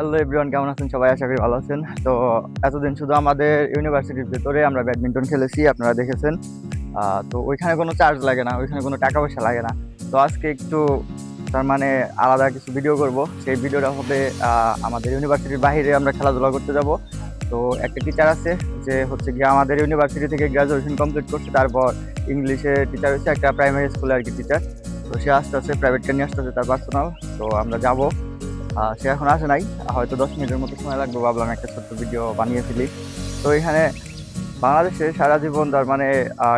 Hello everyone, কেমন আছেন সবাই? আশা করি ভালো আছেন। তো এতদিন শুধু আমাদের ইউনিভার্সিটির ভেতরে আমরা ব্যাডমিন্টন খেলেছি, আপনারা দেখেছেন। তো ওইখানে কোনো চার্জ লাগে না, ওইখানে কোনো টাকা পয়সা লাগে না। তো আজকে একটু তার মানে আলাদা কিছু ভিডিও করব। সেই ভিডিওটা হবে আমাদের ইউনিভার্সিটির বাইরে আমরা খেলাধুলা করতে যাব। তো একটা টিচার আছে যে হচ্ছে গিয়ে আমাদের ইউনিভার্সিটি থেকে গ্র্যাজুয়েশন কমপ্লিট করছে, তারপর ইংলিশে টিচার হচ্ছে একটা প্রাইমারি স্কুলে আর কি টিচার। তো সে আসতেছে, প্রাইভেট ট্রেনে আসতেছে তার পার্সোনাল। তো আমরা যাব। সে এখন আসে নাই, হয়তো 10 মিনিটের মতো সময় লাগবে। ভাবলাম একটা ছোট্ট ভিডিও বানিয়ে ফেলি। তো এখানে বাংলাদেশে সারা জীবন তার মানে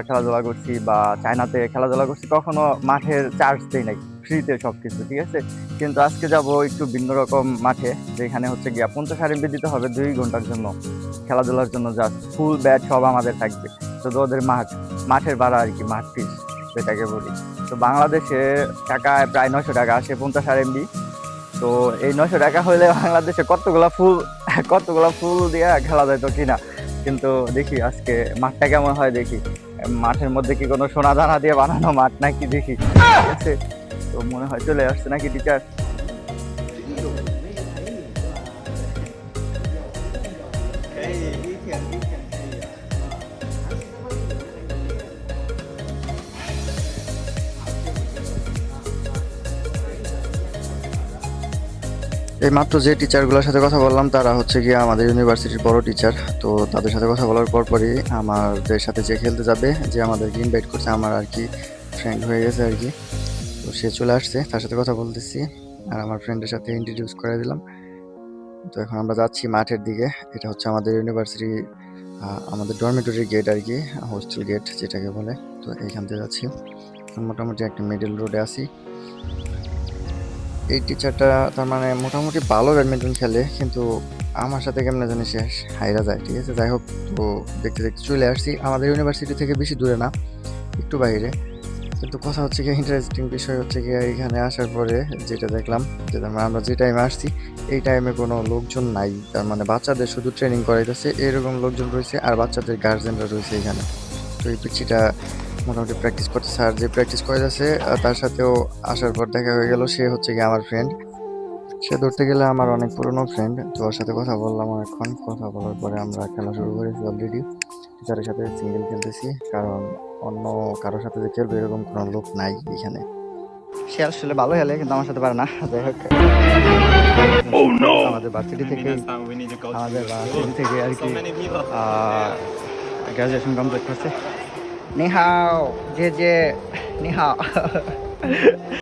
খেলাধুলা করছি বা চায়নাতে খেলাধুলা করছি, কখনো মাঠের চার্জ দেই নাই, ফ্রিতে সব কিছু ঠিক আছে। কিন্তু আজকে যাব একটু ভিন্ন রকম মাঠে, যেখানে হচ্ছে গিয়া 50 RMB দিতে হবে 2 ঘন্টার জন্য খেলাধুলার জন্য। জাস্ট ফুল ব্যাট সব আমাদের থাকবে, শুধু ওদের মাঠের ভাড়া আর কি, মাঠ ফিস যেটাকে বলি। তো বাংলাদেশে টাকায় প্রায় 900 টাকা আসে 50 RMB। তো এই 900 টাকা হইলে বাংলাদেশে কতগুলা ফুল দিয়ে খেলা যায় তো কিনা। কিন্তু দেখি আজকে মাঠটা কেমন হয়, দেখি মাঠের মধ্যে কি কোনো সোনা দানা দিয়ে বানানো মাঠ নাকি, দেখি ঠিক আছে। তো মনে হয় চলে আসছে নাকি টিচার। এই মাত্র যে টিচারগুলোর সাথে কথা বললাম তারা হচ্ছে গিয়ে আমাদের ইউনিভার্সিটির বড় টিচার। তো তাদের সাথে কথা বলার পরপরই আমাদের সাথে যে খেলতে যাবে, যে আমাদেরকে ইনভাইট করছে, আমার আর কি ফ্রেন্ড হয়ে গেছে আর কি। তো সে চলে আসছে, তার সাথে কথা বলতেছি আর আমার ফ্রেন্ডের সাথে ইন্ট্রোডিউস করে দিলাম। তো এখন আমরা যাচ্ছি মাঠের দিকে। এটা হচ্ছে আমাদের ইউনিভার্সিটি, আমাদের ডরমিটরি গেট আর কি, হোস্টেল গেট যেটাকে বলে। তো এইখান থেকে যাচ্ছি, মোটামুটি একটা মিডল রোডে আছি। এই টিচারটা তার মানে মোটামুটি ভালো ব্যাডমিন্টন খেলে, কিন্তু আমার সাথে কেমনে জানি সে হাইরা যায়, ঠিক আছে। যাই হোক, তো দেখতে দেখতে চলে আসছি। আমাদের ইউনিভার্সিটি থেকে বেশি দূরে না, একটু বাইরে। কিন্তু কথা হচ্ছে কি, ইন্টারেস্টিং বিষয় হচ্ছে কি, এখানে আসার পরে যেটা দেখলাম, যে তার মানে আমরা যে টাইমে আসছি এই টাইমে কোনো লোকজন নাই। তার মানে বাচ্চাদের শুধু ট্রেনিং করাইতেছে এরকম লোকজন রয়েছে, আর বাচ্চাদের গার্জেনরা রয়েছে এখানে। তো এই পিচ্ছিটা মোটামুটি প্র্যাকটিস করতেছে, আর যে প্র্যাকটিস করে যাচ্ছে তার সাথেও আসার পর দেখা হয়ে গেল সে হচ্ছে কি আমার ফ্রেন্ড। সে ধরতে গেলে আমার অনেক পুরনো ফ্রেন্ড। তো ওর সাথে কথা বললাম অনেকক্ষণ, কথা বলার পরে আমরা খেলা শুরু করেছি অলরেডি। টিচারের সাথে সিঙ্গেল খেলতেছি, কারণ অন্য কারোর সাথে যে খেলবে এরকম কোনো লোক নাই এখানে। সে আসলে ভালো খেলে, কিন্তু আমার সাথে পারে না। যাই হোক, আমাদের ভার্সিটি থেকে আর কি গ্রাজুয়েশন কমপ্লিট করছে। নিহাও যে নিহাও